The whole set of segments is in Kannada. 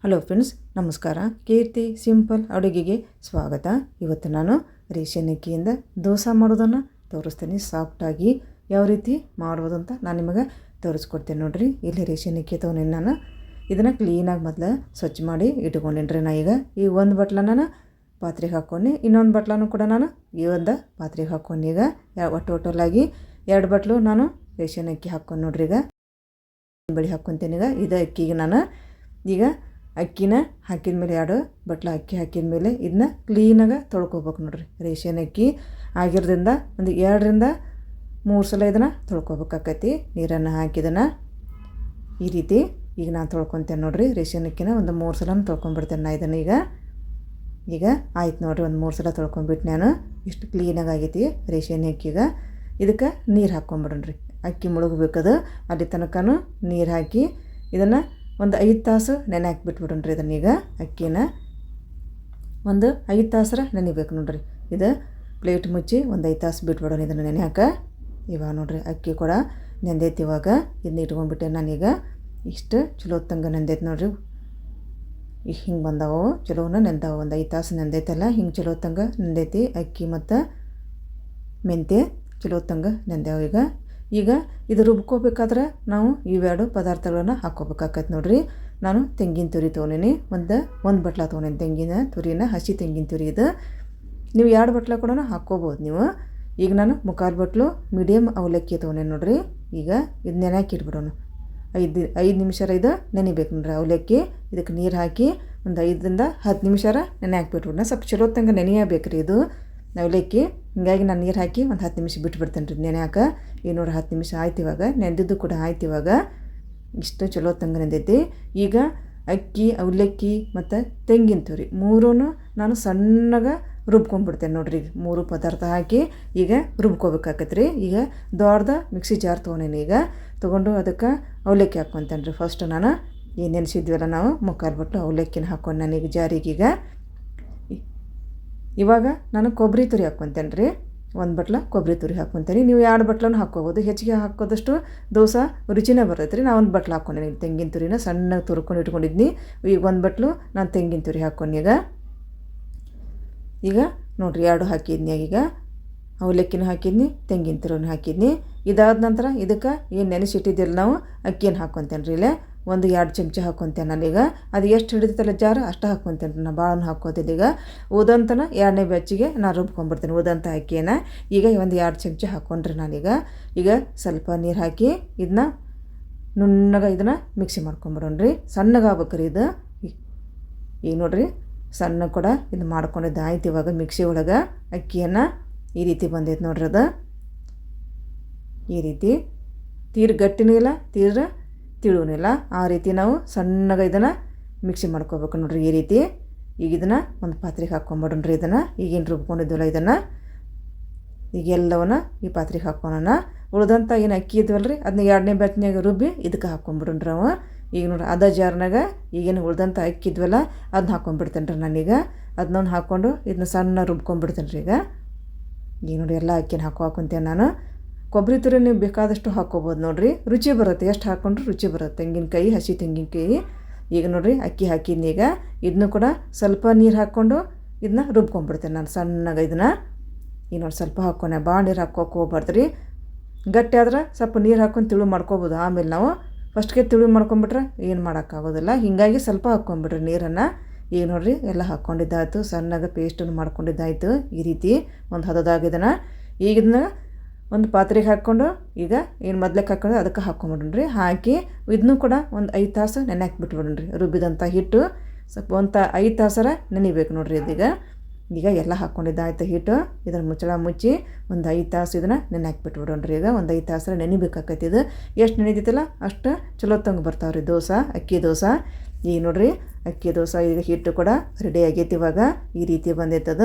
ಹಲೋ ಫ್ರೆಂಡ್ಸ್, ನಮಸ್ಕಾರ. ಕೀರ್ತಿ ಸಿಂಪಲ್ ಅಡುಗೆಗೆ ಸ್ವಾಗತ. ಇವತ್ತು ನಾನು ರೇಷನ್ ಅಕ್ಕಿಯಿಂದ ದೋಸೆ ಮಾಡೋದನ್ನು ತೋರಿಸ್ತೀನಿ. ಸಾಫ್ಟಾಗಿ ಯಾವ ರೀತಿ ಮಾಡ್ಬೋದು ಅಂತ ನಾನು ನಿಮಗೆ ತೋರಿಸ್ಕೊಡ್ತೀನಿ ನೋಡಿರಿ. ಇಲ್ಲಿ ರೇಷನ್ ಅಕ್ಕಿ ತೊಗೊಂಡಿನಿ ನಾನು. ಇದನ್ನು ಕ್ಲೀನಾಗಿ ಮೊದಲು ಸ್ವಚ್ಛ ಮಾಡಿ ಇಟ್ಕೊಂಡಿನ್ರಿ. ಈಗ ಈ ಒಂದು ಬಟ್ಲ ನಾನು ಪಾತ್ರೆಗೆ ಹಾಕ್ಕೊಂಡು ಇನ್ನೊಂದು ಬಟ್ಲೂ ಕೂಡ ನಾನು ಈ ಒಂದು ಪಾತ್ರೆಗೆ ಹಾಕ್ಕೊಂಡು ಈಗ ಟೋಟಲಾಗಿ 2 ಬಟ್ಲು ನಾನು ರೇಷನ್ ಅಕ್ಕಿ ಹಾಕ್ಕೊಂಡು ನೋಡ್ರಿ. ಈಗ ಬಡಿ ಹಾಕ್ಕೊತೀನಿ. ಇದು ಅಕ್ಕಿಗೆ ನಾನು ಈಗ ಅಕ್ಕಿನ ಹಾಕಿದ ಮೇಲೆ 2 ಬಟ್ಲ ಅಕ್ಕಿ ಹಾಕಿದ ಮೇಲೆ ಇದನ್ನ ಕ್ಲೀನಾಗಿ ತೊಳ್ಕೊಬೇಕು ನೋಡ್ರಿ. ರೇಷನ್ ಅಕ್ಕಿ ಆಗಿರೋದ್ರಿಂದ ಒಂದು 2 ರಿಂದ 3 ಸಲ ಇದನ್ನು ತೊಳ್ಕೊಬೇಕಾಕೈತಿ. ನೀರನ್ನು ಹಾಕಿದನ್ನು ಈ ರೀತಿ ಈಗ ನಾನು ತೊಳ್ಕೊತೇನೆ ನೋಡ್ರಿ. ರೇಷನ್ ಅಕ್ಕಿನ ಒಂದು 3 ಸಲ ತೊಳ್ಕೊಂಡ್ಬಿಡ್ತೇನೆ ನಾನು ಇದನ್ನು. ಈಗ ಆಯ್ತು ನೋಡಿರಿ, ಒಂದು 3 ಸಲ ತೊಳ್ಕೊಂಬಿಟ್ಟು ನಾನು ಇಷ್ಟು ಕ್ಲೀನಾಗಿ ಆಗೈತಿ ರೇಷನ್ ಅಕ್ಕಿಗೆ. ಇದಕ್ಕೆ ನೀರು ಹಾಕ್ಕೊಂಬಿಡ್ರಿ. ಅಕ್ಕಿ ಮುಳುಗಬೇಕದು, ಅಲ್ಲಿ ತನಕನೂ ನೀರು ಹಾಕಿ ಇದನ್ನು ಒಂದು 5 ತಾಸು ನೆನೆ ಹಾಕಿಬಿಟ್ಬಿಡ್ರಿ. ಇದನ್ನೀಗ ಅಕ್ಕಿನ ಒಂದು 5 ತಾಸರ ನೆನಿಬೇಕು ನೋಡ್ರಿ. ಇದು ಪ್ಲೇಟ್ ಮುಚ್ಚಿ ಒಂದು 5 ತಾಸು ಬಿಟ್ಬಿಡೋಣ ಇದನ್ನು ನೆನೆ ಹಾಕ. ಇವಾಗ ನೋಡ್ರಿ ಅಕ್ಕಿ ಕೂಡ ನೆಂದೈತಿ. ಇವಾಗ ಇದನ್ನ ಇಟ್ಕೊಂಡ್ಬಿಟ್ಟೆ ನಾನೀಗ. ಇಷ್ಟು ಚಲೋ ತಂಗ ನೆಂದೈತಿ ನೋಡ್ರಿ. ಈಗ ಹಿಂಗೆ ಬಂದಾವು, ಚಲೋನ ನೆಂದಾವು. ಒಂದು 5 ತಾಸು ನೆಂದೈತಲ್ಲ, ಹಿಂಗೆ ಚಲೋ ತಂಗ ನೆಂದೈತಿ ಅಕ್ಕಿ ಮತ್ತು ಮೆಂತ್ಯ ಚಲೋ ತಂಗ ನೆಂದೇವು. ಈಗ ಇದು ರುಬ್ಕೋಬೇಕಾದ್ರೆ ನಾವು ಇವೆರಡು ಪದಾರ್ಥಗಳನ್ನು ಹಾಕ್ಕೋಬೇಕಾಕೈತೆ ನೋಡ್ರಿ. ನಾನು ತೆಂಗಿನ ತುರಿ ತೊಗೊಂಡಿನಿ, ಒಂದು ಬಟ್ಲ ತೊಗೊಂಡಿನಿ ತೆಂಗಿನ ತುರಿನ, ಹಸಿ ತೆಂಗಿನ ತುರಿ. ಇದು ನೀವು 2 ಬಟ್ಲ ಕೂಡ ಹಾಕ್ಕೋಬೋದು ನೀವು. ಈಗ ನಾನು 3/4 ಬಟ್ಲು ಮೀಡಿಯಮ್ ಅವಲಕ್ಕಿ ತೊಗೊಂಡೇನಿ ನೋಡ್ರಿ. ಈಗ ಇದು ನೆನೆಯಾಕಿ ಇಟ್ಬಿಡೋಣ. 5 ನಿಮಿಷ ಇದು ನೆನಿಬೇಕು ನೋಡ್ರಿ ಅವಲಕ್ಕಿ. ಇದಕ್ಕೆ ನೀರು ಹಾಕಿ ಒಂದು 5 ರಿಂದ 10 ನಿಮಿಷ ನೆನೆ ಹಾಕ್ಬಿಟ್ಬಿಡೋಣ. ಸ್ವಲ್ಪ ಚಲೋ ತಂಗ ನೆನೆಯಬೇಕು ರೀ ಇದು ಅವಲಕ್ಕಿ. ಹಿಂಗಾಗಿ ನಾನು ನೀರು ಹಾಕಿ ಒಂದು 10 ನಿಮಿಷ ಬಿಟ್ಬಿಡ್ತೇನೆ ರೀ ನೆನೆ ಹಾಕ. ಈಗ ನೋಡಿ 10 ನಿಮಿಷ ಆಯ್ತು. ಇವಾಗ ನೆಂದಿದ್ದು ಕೂಡ ಆಯ್ತು. ಇವಾಗ ಇಷ್ಟು ಚಲೋ ತಂಗ ನೆಂದೈತಿ. ಈಗ ಅಕ್ಕಿ, ಅವಲಕ್ಕಿ ಮತ್ತು ತೆಂಗಿನ ತುರಿ 3 ನಾನು ಸಣ್ಣಗೆ ರುಬ್ಕೊಂಡ್ಬಿಡ್ತೇನೆ ನೋಡ್ರಿ. 3 ಪದಾರ್ಥ ಹಾಕಿ ಈಗ ರುಬ್ಕೋಬೇಕಾಕೈತೆ ರೀ. ಈಗ ದೊಡ್ಡದ ಮಿಕ್ಸಿ ಜಾರ್ ತೊಗೊಂಡೇನಿ. ಈಗ ತೊಗೊಂಡು ಅದಕ್ಕೆ ಅವಲಕ್ಕಿ ಹಾಕ್ಕೊತೇನೆ ರೀ. ಫಸ್ಟ್ ನಾನು ಏನು ನೆನೆಸಿದ್ವಲ್ಲ ನಾವು 3/4 ಬಟ್ಲು ಅವಲಕ್ಕಿನ ಹಾಕ್ಕೊಂಡು ನಾನೀಗ ಜಾರಿಗೀಗ. ಇವಾಗ ನಾನು ಕೊಬ್ಬರಿ ತುರಿ ಹಾಕ್ಕೊತೇನೆ ರೀ. 1 ಬಟ್ಲ ಕೊಬ್ಬರಿ ತುರಿ ಹಾಕ್ಕೊತೇನೆ. ನೀವು 2 ಬಟ್ಲನ್ನು ಹಾಕ್ಕೋಬೋದು. ಹೆಚ್ಚಿಗೆ ಹಾಕೋದಷ್ಟು ದೋಸೆ ರುಚಿನೇ ಬರ್ತೈತೆ ರೀ. ನಾನು 1 ಬಟ್ಲು ಹಾಕ್ಕೊಂಡೇನಿ ತೆಂಗಿನ ತುರಿನ ಸಣ್ಣಗೆ ತುರ್ಕೊಂಡು ಇಟ್ಕೊಂಡಿದ್ನಿ. ಈಗ 1 ಬಟ್ಲು ನಾನು ತೆಂಗಿನ ತುರಿ ಹಾಕ್ಕೊಂಡು ಈಗ ನೋಡಿರಿ 2 ಹಾಕಿದ್ನಿ. ಈಗ ಅವಲಕ್ಕಿನ ಹಾಕಿದ್ನಿ, ತೆಂಗಿನ ತುರಿನ ಹಾಕಿದ್ನಿ. ಇದಾದ ನಂತರ ಇದಕ್ಕೆ ಏನು ನೆನೆಸಿಟ್ಟಿದ್ದಿಲ್ಲ ನಾವು ಅಕ್ಕಿಯನ್ನು ಹಾಕ್ಕೊತೇನೆ ರೀ. ಇಲ್ಲೇ 1-2 ಚಮಚ ಹಾಕ್ಕೊತೇನೆ ನಾನೀಗ. ಅದು ಎಷ್ಟು ಹಿಡಿತಲ್ಲ ಜಾರ ಅಷ್ಟು ಹಾಕ್ಕೊತೇನೆ ರೀ. ನಾನು ಭಾಳನ ಹಾಕ್ಕೋತಿದ್ದೆ. ಈಗ ಉದಂತನ 2ನೇ ಬೆಚ್ಚಿಗೆ ನಾನು ರುಬ್ಕೊಂಡ್ಬಿಡ್ತೇನೆ ಉದಂತ ಅಕ್ಕಿಯನ್ನು. ಈಗ 1-2 ಚಮಚ ಹಾಕ್ಕೊಂಡ್ರಿ ನಾನೀಗ. ಈಗ ಸ್ವಲ್ಪ ನೀರು ಹಾಕಿ ಇದನ್ನ ನುಣ್ಣಗೆ ಇದನ್ನು ಮಿಕ್ಸಿ ಮಾಡ್ಕೊಂಬಿಡೋಣ್ರಿ. ಸಣ್ಣಗೆ ಆಗ್ಬೇಕು ರೀ ಇದು. ಈಗ ನೋಡಿರಿ ಸಣ್ಣ ಕೂಡ ಇದು ಮಾಡ್ಕೊಂಡಿದ್ದು ಆಯ್ತು. ಇವಾಗ ಮಿಕ್ಸಿ ಒಳಗೆ ಅಕ್ಕಿಯನ್ನು ಈ ರೀತಿ ಬಂದೈತೆ ನೋಡ್ರಿ. ಅದು ಈ ರೀತಿ ತೀರ ಗಟ್ಟಿನೂ ಇಲ್ಲ, ತೀರ ತಿಳುವೂ ಇಲ್ಲ. ಆ ರೀತಿ ನಾವು ಸಣ್ಣಗೆ ಇದನ್ನು ಮಿಕ್ಸಿ ಮಾಡ್ಕೋಬೇಕು ನೋಡ್ರಿ ಈ ರೀತಿ. ಈಗ ಇದನ್ನು ಒಂದು ಪಾತ್ರೆಗೆ ಹಾಕ್ಕೊಂಬಿಡ್ರಿ. ಇದನ್ನು ಈಗೇನು ರುಬ್ಕೊಂಡಿದ್ವಲ್ಲ ಇದನ್ನು ಈಗ ಎಲ್ಲವನ್ನ ಈ ಪಾತ್ರೆಗೆ ಹಾಕ್ಕೊಳ್ಳೋಣ. ಉಳ್ದಂಥ ಏನು ಅಕ್ಕಿ ಇದ್ವಲ್ಲ ರೀ ಅದನ್ನ 2ನೇ ಬೆಚ್ಚಿನಾಗ ರುಬ್ಬಿ ಇದಕ್ಕೆ ಹಾಕ್ಕೊಂಬಿಡ್ರಿ ನಾವು. ಈಗ ನೋಡ್ರಿ ಅದ ಜಾರ್ನಾಗ ಈಗೇನು ಉಳ್ದಂಥ ಅಕ್ಕಿ ಇದ್ವಲ್ಲ ಅದನ್ನ ಹಾಕ್ಕೊಂಡ್ಬಿಡ್ತೇನೆ ರೀ ನಾನೀಗ. ಅದನ್ನೊಂದು ಹಾಕ್ಕೊಂಡು ಇದನ್ನ ಸಣ್ಣ ರುಬ್ಕೊಂಡ್ಬಿಡ್ತೇನೆ ರೀ. ಈಗ ನೋಡಿ ಎಲ್ಲ ಅಕ್ಕಿನ ಹಾಕ್ಕೊಂತೇನೆ ನಾನು. ಕೊಬ್ಬರಿ ತುರಿ ನೀವು ಬೇಕಾದಷ್ಟು ಹಾಕ್ಕೋಬೋದು ನೋಡಿರಿ, ರುಚಿ ಬರುತ್ತೆ. ಎಷ್ಟು ಹಾಕ್ಕೊಂಡ್ರೆ ರುಚಿ ಬರುತ್ತೆ. ತೆಂಗಿನಕಾಯಿ, ಹಸಿ ತೆಂಗಿನಕಾಯಿ. ಈಗ ನೋಡಿರಿ ಅಕ್ಕಿ ಹಾಕಿದ್ನಿ. ಈಗ ಇದನ್ನು ಕೂಡ ಸ್ವಲ್ಪ ನೀರು ಹಾಕ್ಕೊಂಡು ಇದನ್ನ ರುಬ್ಕೊಂಡ್ಬಿಡ್ತೇನೆ ನಾನು ಸಣ್ಣಗೆ ಇದನ್ನು. ಈಗ ನೋಡಿ ಸ್ವಲ್ಪ ಹಾಕ್ಕೊನೆ, ಭಾಳ ನೀರು ಹಾಕ್ಕೋಕೆ ಹೋಗ್ಬಾರ್ದು ರೀ. ಗಟ್ಟಿ ಆದ್ರೆ ಸ್ವಲ್ಪ ನೀರು ಹಾಕ್ಕೊಂಡು ತಿಳು ಮಾಡ್ಕೋಬೋದು. ಆಮೇಲೆ ನಾವು ಫಸ್ಟ್ಗೆ ತಿಳು ಮಾಡ್ಕೊಂಬಿಟ್ರೆ ಏನು ಮಾಡೋಕ್ಕಾಗೋದಿಲ್ಲ. ಹೀಗಾಗಿ ಸ್ವಲ್ಪ ಹಾಕ್ಕೊಂಬಿಡ್ರಿ ನೀರನ್ನು. ಈಗ ನೋಡಿರಿ ಎಲ್ಲ ಹಾಕ್ಕೊಂಡಿದ್ದಾಯ್ತು. ಸಣ್ಣಗೆ ಪೇಸ್ಟನ್ನು ಮಾಡ್ಕೊಂಡಿದ್ದಾಯ್ತು. ಈ ರೀತಿ ಒಂದು ಹದದಾಗಿದ್ದನ್ನು ಈಗ ಇದನ್ನ ಒಂದು ಪಾತ್ರೆಗೆ ಹಾಕ್ಕೊಂಡು ಈಗ ಏನು ಮೊದಲಕ್ಕೆ ಹಾಕ್ಕೊಂಡು ಅದಕ್ಕೆ ಹಾಕ್ಕೊಂಬಿಡ್ರಿ. ಹಾಕಿ ಇದನ್ನೂ ಕೂಡ ಒಂದು 5 ತಾಸು ನೆನೆ ಹಾಕಿಬಿಟ್ಬಿಡ್ರಿ. ರುಬ್ಬಿದಂಥ ಹಿಟ್ಟು ಸ್ವಲ್ಪ 5 ತಾಸರ ನೆನಿಬೇಕು ನೋಡ್ರಿ ಇದೀಗ. ಈಗ ಎಲ್ಲ ಹಾಕ್ಕೊಂಡಿದ್ದಾಯ್ತು ಹಿಟ್ಟು. ಇದನ್ನು ಮುಚ್ಚಳ ಮುಚ್ಚಿ ಒಂದು 5 ತಾಸು ಇದನ್ನು ನೆನೆ ಹಾಕಿಬಿಟ್ಬಿಡ್ರಿ. ಈಗ ಒಂದು 5 ತಾಸರ ನೆನಿಬೇಕಾಕೈತಿ. ಇದು ಎಷ್ಟು ನೆನೆದೈತಲ್ಲ ಅಷ್ಟು ಚಲೋ ತಂಗ ಬರ್ತಾವ್ರಿ ದೋಸೆ, ಅಕ್ಕಿ ದೋಸೆ. ಈಗ ನೋಡ್ರಿ ಅಕ್ಕಿ ದೋಸೆ ಈಗ ಹಿಟ್ಟು ಕೂಡ ರೆಡಿ ಆಗೈತಿ. ಇವಾಗ ಈ ರೀತಿ ಬಂದೈತದ.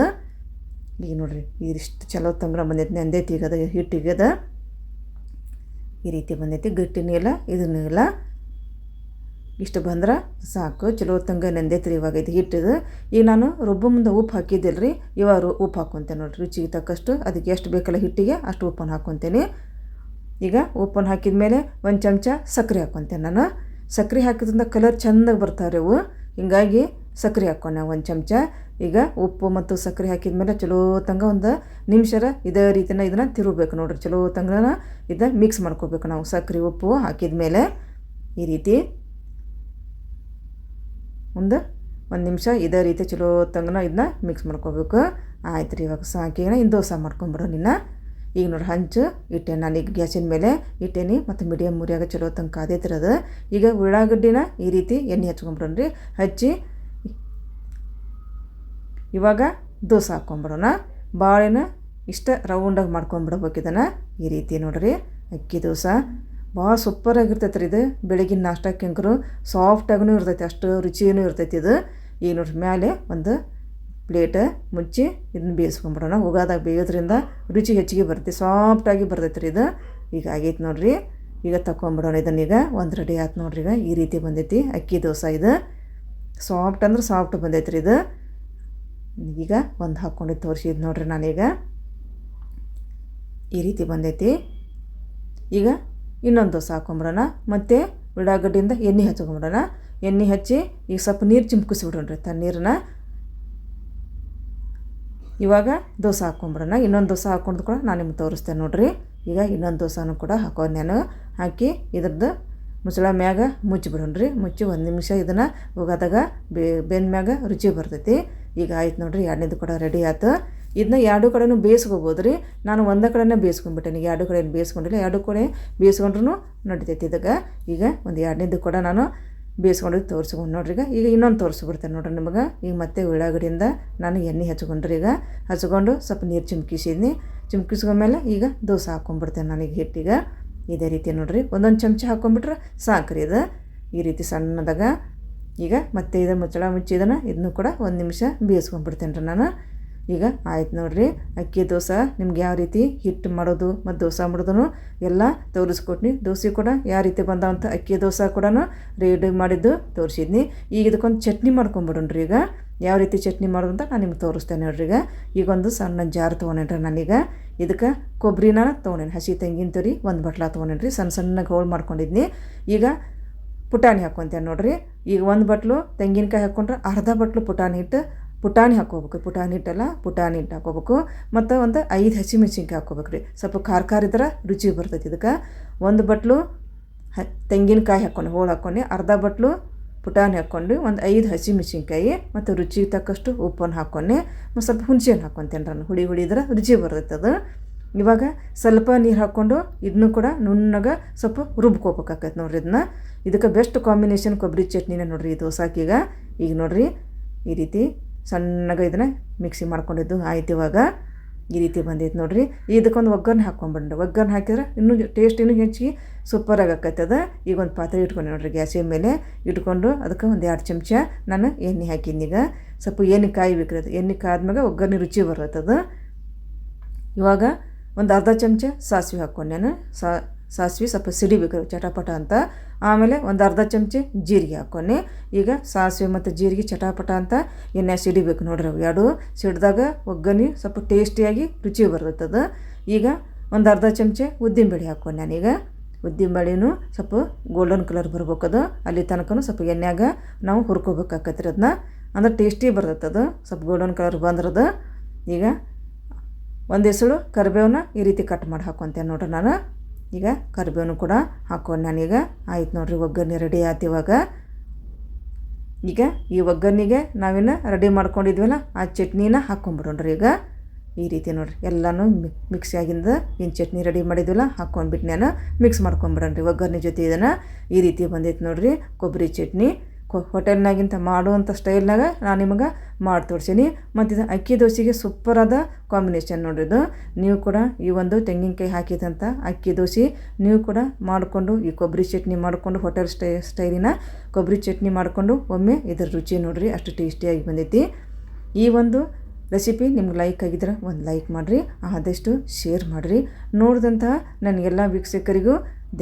ಈಗ ನೋಡ್ರಿ ಇದಿಷ್ಟು ಚಲೋ ತಂಗ್ರ ಬಂದೈತಿ, ನೆಂದೈತಿ. ಈಗ ಅದು ಹಿಟ್ಟಿಗದ ಈ ರೀತಿ ಬಂದೈತಿ. ಗಟ್ಟಿನೂ ಇಲ್ಲ ಇದನ್ನೂ ಇಲ್ಲ. ಇಷ್ಟು ಬಂದ್ರೆ ಸಾಕು, ಚಲೋ ತಂಗ ನೆಂದೈತಿ ರೀ ಇವಾಗ ಇದು ಹಿಟ್ಟಿದು. ಈಗ ನಾನು ರುಬ್ಬ ಮುಂದೆ ಉಪ್ಪು ಹಾಕಿದ್ದಿಲ್ಲ ರೀ, ಇವಾಗ ಉಪ್ಪು ಹಾಕ್ಕೊತೇನೆ ನೋಡಿರಿ. ರುಚಿಗೆ ತಕ್ಕಷ್ಟು ಅದಕ್ಕೆ ಎಷ್ಟು ಬೇಕಲ್ಲ ಹಿಟ್ಟಿಗೆ ಅಷ್ಟು ಉಪ್ಪನ್ನು ಹಾಕ್ಕೊತೇನೆ. ಈಗ ಉಪ್ಪನ್ನು ಹಾಕಿದ ಮೇಲೆ 1 ಚಮಚ ಸಕ್ಕರೆ ಹಾಕ್ಕೊತೇನೆ ನಾನು. ಸಕ್ಕರೆ ಹಾಕಿದ್ರಿಂದ ಕಲರ್ ಚೆಂದಾಗಿ ಬರ್ತಾವ್ರಿ ಅವು. ಹೀಗಾಗಿ ಸಕ್ಕರೆ ಹಾಕ್ಕೊಂಡೆ ಒಂದು ಚಮಚ. ಈಗ ಉಪ್ಪು ಮತ್ತು ಸಕ್ಕರೆ ಹಾಕಿದ ಮೇಲೆ ಚಲೋ ತಂಗ ಒಂದು ನಿಮಿಷರ ಇದೇ ರೀತಿನ ಇದನ್ನು ತಿರುಗಬೇಕು ನೋಡ್ರಿ. ಚಲೋ ತಂಗನ ಇದನ್ನ ಮಿಕ್ಸ್ ಮಾಡ್ಕೋಬೇಕು ನಾವು. ಸಕ್ಕರೆ ಉಪ್ಪು ಹಾಕಿದ ಮೇಲೆ ಈ ರೀತಿ ಒಂದು ನಿಮಿಷ ಇದೇ ರೀತಿ ಚಲೋ ತಂಗನ ಇದನ್ನ ಮಿಕ್ಸ್ ಮಾಡ್ಕೋಬೇಕು. ಆಯ್ತು ರೀ, ಇವಾಗ ಸಾಕಿನ ಇನ್ನು ದೋಸೆ ಮಾಡ್ಕೊಂಬಿಡೋ ನಿನ್ನ. ಈಗ ನೋಡಿ ಹಂಚು ಇಟ್ಟೆ ನಾನು ಈಗ ಗ್ಯಾಸಿನ ಮೇಲೆ ಇಟ್ಟೇನಿ ಮತ್ತು ಮೀಡಿಯಮ್ ಮುರಿಯಾಗ ಚಲೋ ತಂಗ ಕಾದೈತಿರೋದು. ಈಗ ಉಳ್ಳಾಗಡ್ಡಿನ ಈ ರೀತಿ ಎಣ್ಣೆ ಹಚ್ಕೊಂಬಿಡೋಣ್ರಿ. ಹಚ್ಚಿ ಇವಾಗ ದೋಸೆ ಹಾಕ್ಕೊಂಬಿಡೋಣ. ಬಾಳೆನ ಇಷ್ಟ ರೌಂಡಾಗಿ ಮಾಡ್ಕೊಂಬಿಡ್ಬೇಕು ಇದನ್ನು ಈ ರೀತಿ ನೋಡ್ರಿ. ಅಕ್ಕಿ ದೋಸೆ ಭಾಳ ಸೂಪರಾಗಿರ್ತೈತೆ ರೀ ಇದು. ಬೆಳಗಿನ ನಾಷ್ಟಕ್ಕೆ ಅಂಕರು ಸಾಫ್ಟಾಗೂ ಇರ್ತೈತಿ, ಅಷ್ಟು ರುಚಿಯೂ ಇರ್ತೈತಿ ಇದು. ಈಗ ನೋಡ್ರಿ ಮೇಲೆ ಒಂದು ಪ್ಲೇಟ್ ಮುಚ್ಚಿ ಇದನ್ನ ಬೇಯಿಸ್ಕೊಂಬಿಡೋಣ. ಉಗಾದಾಗ ಬೇಯೋದ್ರಿಂದ ರುಚಿ ಹೆಚ್ಚಿಗೆ ಬರುತ್ತೆ, ಸಾಫ್ಟಾಗಿ ಬರ್ತೈತೆ ರೀ ಇದು. ಈಗ ಆಗೈತೆ ನೋಡ್ರಿ. ಈಗ ತಗೊಂಬಿಡೋಣ ಇದನ್ನೀಗ. ಒಂದು ರೆಡಿ ಆಯ್ತು ನೋಡ್ರಿ. ಈಗ ಈ ರೀತಿ ಬಂದೈತಿ ಅಕ್ಕಿ ದೋಸೆ ಇದು. ಸಾಫ್ಟ್ ಅಂದ್ರೆ ಸಾಫ್ಟ್ ಬಂದೈತೆ ರೀ ಇದು. ಈಗ ಒಂದು ಹಾಕ್ಕೊಂಡು ತೋರಿಸಿದ್ದು ನೋಡ್ರಿ ನಾನೀಗ ಈ ರೀತಿ ಬಂದೈತಿ. ಈಗ ಇನ್ನೊಂದು ದೋಸೆ ಹಾಕ್ಕೊಂಬಿಡೋಣ. ಮತ್ತು ಉಳ್ಳಾಗಡ್ಡಿಯಿಂದ ಎಣ್ಣೆ ಹಚ್ಕೊಂಬಿಡೋಣ. ಎಣ್ಣೆ ಹಚ್ಚಿ ಈಗ ಸ್ವಲ್ಪ ನೀರು ಚಿಮ್ಕಿಸ್ಬಿಡೋಣ್ರಿ ತಣ್ಣೀರನ್ನ. ಇವಾಗ ದೋಸೆ ಹಾಕ್ಕೊಂಬಿಡೋಣ. ಇನ್ನೊಂದು ದೋಸೆ ಹಾಕ್ಕೊಂಡು ಕೂಡ ನಾನು ನಿಮ್ಗೆ ತೋರಿಸ್ತೇನೆ ನೋಡ್ರಿ. ಈಗ ಇನ್ನೊಂದು ದೋಸೆನೂ ಕೂಡ ಹಾಕೋ ನಾನು ಇದ್ರದ್ದು ಮುಚ್ಚಳ ಮ್ಯಾಗ ಮುಚ್ಚಿಬಿಡೋಣ್ರಿ. ಮುಚ್ಚಿ ಒಂದು ನಿಮಿಷ ಇದನ್ನು ಹೋಗೋದಾಗ ಬೆಂದ ಮ್ಯಾಗ ರುಚಿ ಬರ್ತೈತಿ. ಈಗ ಆಯ್ತು ನೋಡ್ರಿ, ಎರಡನೇದು ಕೂಡ ರೆಡಿ ಆಯ್ತು. ಇದನ್ನ ಎರಡು ಕಡೆನೂ ಬೇಯಿಸ್ಕೋಬೋದು ರೀ. ನಾನು ಒಂದೇ ಕಡೆನೇ ಬೇಯಿಸ್ಕೊಂಡ್ಬಿಟ್ಟೆ. ಎರಡು ಕಡೆ ಬೇಯಿಸ್ಕೊಂಡಿಲ್ಲ, ಎರಡು ಕಡೆ ಬೇಯಿಸ್ಕೊಂಡ್ರೂ ನಡಿತೈತಿ ಇದಕ್ಕೆ. ಈಗ ಒಂದು ಎರಡನೇದು ಕೂಡ ನಾನು ಬೇಯಿಸ್ಕೊಂಡು ತೋರಿಸ್ಕೊಂಡು ನೋಡ್ರಿ. ಈಗ ಇನ್ನೊಂದು ತೋರಿಸ್ಬಿಡ್ತೇನೆ ನೋಡ್ರಿ ನಿಮಗೆ. ಈಗ ಮತ್ತೆ ಉಳ್ಳಾಗಡ್ಡಿಯಿಂದ ನಾನು ಎಣ್ಣೆ ಹಚ್ಕೊಂಡ್ರಿ. ಈಗ ಹಚ್ಕೊಂಡು ಸ್ವಲ್ಪ ನೀರು ಚಿಮ್ಕಿಸಿದ್ನಿ. ಚಿಮ್ಕಿಸ್ಕೊಂಡ್ಮೇಲೆ ಈಗ ದೋಸೆ ಹಾಕ್ಕೊಂಡ್ಬಿಡ್ತೇನೆ ನನಗೆ ಹಿಟ್ಟಿಗೆ. ಇದೇ ರೀತಿ ನೋಡ್ರಿ, ಒಂದೊಂದು ಚಮಚ ಹಾಕ್ಕೊಂಡ್ಬಿಟ್ರೆ ಸಾಕ್ರಿ ಇದು ಈ ರೀತಿ ಸಣ್ಣದಾಗ. ಈಗ ಮತ್ತೆ ಇದನ್ನು ಮುಚ್ಚಳ ಮುಚ್ಚಿದನ್ನು ಇದನ್ನು ಕೂಡ ಒಂದು ನಿಮಿಷ ಬೇಯಿಸ್ಕೊಂಡ್ಬಿಡ್ತೇನೆ ರೀ ನಾನು. ಈಗ ಆಯ್ತು ನೋಡ್ರಿ, ಅಕ್ಕಿ ದೋಸೆ ನಿಮ್ಗೆ ಯಾವ ರೀತಿ ಹಿಟ್ಟು ಮಾಡೋದು ಮತ್ತು ದೋಸೆ ಮಾಡೋದು ಎಲ್ಲ ತೋರಿಸ್ಕೊಟ್ನಿ. ದೋಸೆ ಕೂಡ ಯಾವ ರೀತಿ ಬಂದಾವಂತ ಅಕ್ಕಿ ದೋಸೆ ಕೂಡ ರೆಡಿ ಮಾಡಿದ್ದು ತೋರಿಸಿದ್ನಿ. ಈಗ ಇದಕ್ಕೊಂದು ಚಟ್ನಿ ಮಾಡ್ಕೊಂಬಿಡೋಣ್ರಿ. ಈಗ ಯಾವ ರೀತಿ ಚಟ್ನಿ ಮಾಡೋದು ಅಂತ ನಾನು ನಿಮ್ಗೆ ತೋರಿಸ್ತೇನೆ ನೋಡ್ರಿ. ಈಗ ಒಂದು ಸಣ್ಣ ಜಾರ್ ತೊಗೊಂಡ್ರಿ ನಾನೀಗ. ಇದಕ್ಕೆ ಕೊಬ್ಬರಿನ ತೊಗೊಂಡೇನಿ, ಹಸಿ ತೆಂಗಿನ ತುರಿ ಒಂದು ಬಟ್ಲ ತೊಗೊಂಡೇನಿ. ಸಣ್ಣ ಸಣ್ಣಗೆ ಹೋಳು ಮಾಡ್ಕೊಂಡಿದ್ನಿ. ಈಗ ಪುಟಾಣಿ ಹಾಕ್ಕೊತೇನೆ ನೋಡ್ರಿ. ಈಗ ಒಂದು ಬಟ್ಲು ತೆಂಗಿನಕಾಯಿ ಹಾಕ್ಕೊಂಡ್ರೆ ಅರ್ಧ ಬಟ್ಲು ಪುಟಾಣಿ ಹಾಕ್ಕೋಬೇಕು. ಪುಟಾಣಿ ಹಿಟ್ಟಲ್ಲ, ಪುಟಾಣಿ ಹಿಟ್ಟು ಹಾಕ್ಕೋಬೇಕು. ಮತ್ತು ಒಂದು 5 ಹಸಿಮೆಣ್ಸಿನ್ಕಾಯಿ ಹಾಕ್ಕೋಬೇಕು ರೀ. ಸ್ವಲ್ಪ ಖಾರ ಇದ್ರೆ ರುಚಿ ಬರ್ತೈತಿ ಇದಕ್ಕೆ. ಒಂದು ಬಟ್ಲು ತೆಂಗಿನಕಾಯಿ ಹಾಕ್ಕೊಂಡು ಹೋಳು ಹಾಕ್ಕೊಂಡು ಅರ್ಧ ಬಟ್ಲು ಪುಟಾಣಿ ಹಾಕ್ಕೊಂಡು ಒಂದು 5 ಹಸಿಮೆಣ್ಸಿನ್ಕಾಯಿ ಮತ್ತು ರುಚಿಗೆ ತಕ್ಕಷ್ಟು ಉಪ್ಪನ್ನು ಹಾಕ್ಕೊಂಡು ಮತ್ತು ಸ್ವಲ್ಪ ಹುಣಸೆಹಣ್ಣು ಹಾಕ್ಕೊತೇನೆ ನಾನು. ಹುಡಿದ್ರೆ ರುಚಿ ಬರ್ತೈತೆ ಅದು. ಇವಾಗ ಸ್ವಲ್ಪ ನೀರು ಹಾಕ್ಕೊಂಡು ಇದನ್ನು ಕೂಡ ನುಣ್ಣಗೆ ಸ್ವಲ್ಪ ರುಬ್ಕೋಬೇಕಾಕೈತೆ ನೋಡ್ರಿ. ಇದಕ್ಕೆ ಬೆಸ್ಟ್ ಕಾಂಬಿನೇಷನ್ ಕೊಬ್ಬರಿ ಚಟ್ನಿನೇ ನೋಡ್ರಿ ಈ ದೋಸಾಕೀಗ. ಈಗ ನೋಡ್ರಿ ಈ ರೀತಿ ಸಣ್ಣಗೆ ಇದನ್ನು ಮಿಕ್ಸಿ ಮಾಡ್ಕೊಂಡಿದ್ದು ಆಯ್ತು. ಇವಾಗ ಈ ರೀತಿ ಬಂದೈತೆ ನೋಡ್ರಿ. ಇದಕ್ಕೊಂದು ಒಗ್ಗರಣೆ ಹಾಕ್ಕೊಂಡ್ಬಂಡ್ರಿ. ಒಗ್ಗರಣೆ ಹಾಕಿದ್ರೆ ಇನ್ನೂ ಟೇಸ್ಟ್ ಇನ್ನೂ ಹೆಚ್ಚಿಗೆ ಸೂಪರಾಗಿ ಆಕೈತದ. ಈಗ ಒಂದು ಪಾತ್ರೆ ಇಟ್ಕೊಂಡು ನೋಡ್ರಿ, ಗ್ಯಾಸಿನ ಮೇಲೆ ಇಟ್ಕೊಂಡು ಅದಕ್ಕೆ ಒಂದು 2 ಚಮಚ ನಾನು ಎಣ್ಣೆ ಹಾಕಿದ್ನೀಗ. ಸ್ವಲ್ಪ ಎಣ್ಣೆ ಕಾಯ್ಬೇಕ್ರಿ. ಅದು ಎಣ್ಣೆ ಕಾದ್ಮ್ಯಾಗ ಒಗ್ಗರಣೆ ರುಚಿ ಬರ್ತದೆ. ಇವಾಗ ಒಂದು ಅರ್ಧ ಚಮಚ ಸಾಸಿವೆ ಹಾಕ್ಕೊಂಡು ನಾನು ಸಾಸಿವೆ ಸ್ವಲ್ಪ ಸಿಡಿಬೇಕು ಚಟಪಟ ಅಂತ. ಆಮೇಲೆ ಒಂದು ಅರ್ಧ ಚಮಚ ಜೀರಿಗೆ ಹಾಕ್ಕೊಂಡು ಈಗ ಸಾಸಿವೆ ಮತ್ತು ಜೀರಿಗೆ ಚಟಪಟ ಅಂತ ಎಣ್ಣೆ ಸಿಡಿಬೇಕು ನೋಡ್ರಿ. ಅವು ಎರಡು ಸಿಡಿದಾಗ ಒಗ್ಗರಣೆ ಸ್ವಲ್ಪ ಟೇಸ್ಟಿಯಾಗಿ ರುಚಿ ಬರ್ತದೆ. ಈಗ ಒಂದು ಅರ್ಧ ಚಮಚ ಉದ್ದಿನಬೇಳೆ ಹಾಕ್ಕೊಂಡು ನಾನೀಗ. ಉದ್ದಿನಬೇಳೆನೂ ಸ್ವಲ್ಪ ಗೋಲ್ಡನ್ ಕಲರ್ ಬರ್ಬೇಕದು. ಅಲ್ಲಿ ತನಕ ಸ್ವಲ್ಪ ಎಣ್ಣೆಯಾಗ ನಾವು ಹುರ್ಕೋಬೇಕಾಕತ್ರಿ ಅದನ್ನ. ಅಂದ್ರೆ ಟೇಸ್ಟಿ ಬರ್ತದೆ ಸ್ವಲ್ಪ ಗೋಲ್ಡನ್ ಕಲರ್ ಬಂದ್ರದು. ಈಗ ಒಂದು ಎಸಳು ಕರಿಬೇವನ್ನ ಈ ರೀತಿ ಕಟ್ ಮಾಡಿ ಹಾಕ್ಕೊತೇನೆ ನೋಡ್ರಿ ನಾನು. ಈಗ ಕರಿಬೇವನು ಕೂಡ ಹಾಕ್ಕೊಂಡು ನಾನೀಗ ಆಯ್ತು ನೋಡ್ರಿ. ಒಗ್ಗರಣೆ ರೆಡಿ ಆಯ್ತು. ಇವಾಗ ಈಗ ಈ ಒಗ್ಗರಣೆಗೆ ನಾವೇನು ರೆಡಿ ಮಾಡ್ಕೊಂಡಿದ್ವಲ್ಲ ಆ ಚಟ್ನಿನ ಹಾಕ್ಕೊಂಬಿಡೋಣ್ರಿ. ಈಗ ಈ ರೀತಿ ನೋಡ್ರಿ ಎಲ್ಲನೂ ಮಿಕ್ಸಿಯಾಗಿಂದ ಏನು ಚಟ್ನಿ ರೆಡಿ ಮಾಡಿದ್ವಲ್ಲ ಹಾಕ್ಕೊಂಡ್ಬಿಟ್ಟು ನಾನು ಮಿಕ್ಸ್ ಮಾಡ್ಕೊಂಬಿಡೋಣ್ರಿ ಒಗ್ಗರಣೆ ಜೊತೆ. ಇದನ್ನು ಈ ರೀತಿ ಬಂದೈತೆ ನೋಡ್ರಿ ಕೊಬ್ಬರಿ ಚಟ್ನಿ. ಹೋಟೆಲ್ನಾಗಿಂತ ಮಾಡುವಂಥ ಸ್ಟೈಲ್ನಾಗ ನಾನು ನಿಮಗೆ ಮಾಡಿ ತೋರಿಸೀನಿ. ಮತ್ತು ಇದು ಅಕ್ಕಿ ದೋಸೆಗೆ ಸೂಪರಾದ ಕಾಂಬಿನೇಷನ್ ನೋಡ್ರಿದು. ನೀವು ಕೂಡ ಈ ಒಂದು ತೆಂಗಿನಕಾಯಿ ಹಾಕಿದಂಥ ಅಕ್ಕಿ ದೋಸೆ ನೀವು ಕೂಡ ಮಾಡಿಕೊಂಡು ಈ ಕೊಬ್ಬರಿ ಚಟ್ನಿ ಮಾಡಿಕೊಂಡು ಹೋಟೆಲ್ ಸ್ಟೈಲಿನ ಕೊಬ್ಬರಿ ಚಟ್ನಿ ಮಾಡಿಕೊಂಡು ಒಮ್ಮೆ ಇದರ ರುಚಿ ನೋಡಿರಿ, ಅಷ್ಟು ಟೇಸ್ಟಿಯಾಗಿ ಬಂದೈತಿ. ಈ ಒಂದು ರೆಸಿಪಿ ನಿಮ್ಗೆ ಲೈಕ್ ಆಗಿದ್ರೆ ಒಂದು ಲೈಕ್ ಮಾಡಿರಿ, ಆದಷ್ಟು ಶೇರ್ ಮಾಡಿರಿ. ನೋಡಿದಂತಹ ನನಗೆಲ್ಲ ವೀಕ್ಷಕರಿಗೂ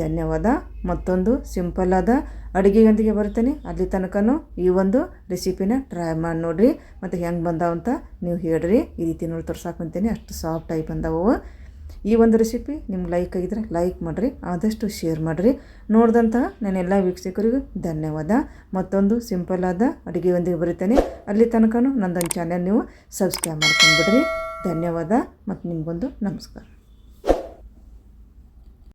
ಧನ್ಯವಾದ. ಮತ್ತೊಂದು ಸಿಂಪಲ್ಲಾದ ಅಡುಗೆಯೊಂದಿಗೆ ಬರ್ತೇನೆ. ಅಲ್ಲಿ ತನಕನೂ ಈ ಒಂದು ರೆಸಿಪಿನ ಟ್ರೈ ಮಾಡಿ ನೋಡಿರಿ. ಮತ್ತು ಹೆಂಗೆ ಬಂದಾವಂತ ನೀವು ಹೇಳ್ರಿ. ಈ ರೀತಿ ನೋಡಿ ತೋರ್ಸಾಕೊಂತೀನಿ, ಅಷ್ಟು ಸಾಫ್ಟಾಗಿ ಬಂದವು. ಈ ಒಂದು ರೆಸಿಪಿ ನಿಮ್ಗೆ ಲೈಕ್ ಆಗಿದ್ರೆ ಲೈಕ್ ಮಾಡಿರಿ, ಆದಷ್ಟು ಶೇರ್ ಮಾಡಿರಿ. ನೋಡಿದಂತಹ ನನ್ನೆಲ್ಲ ವೀಕ್ಷಕರಿಗೂ ಧನ್ಯವಾದ. ಮತ್ತೊಂದು ಸಿಂಪಲ್ ಆದ ಅಡುಗೆಯೊಂದಿಗೆ ಬರುತ್ತೇನೆ. ಅಲ್ಲಿ ತನಕ ನನ್ನದೊಂದು ಚಾನೆಲ್ ನೀವು ಸಬ್ಸ್ಕ್ರೈಬ್ ಮಾಡ್ಕೊಂಡ್ಬಿಡ್ರಿ. ಧನ್ಯವಾದ ಮತ್ತು ನಿಮಗೊಂದು ನಮಸ್ಕಾರ.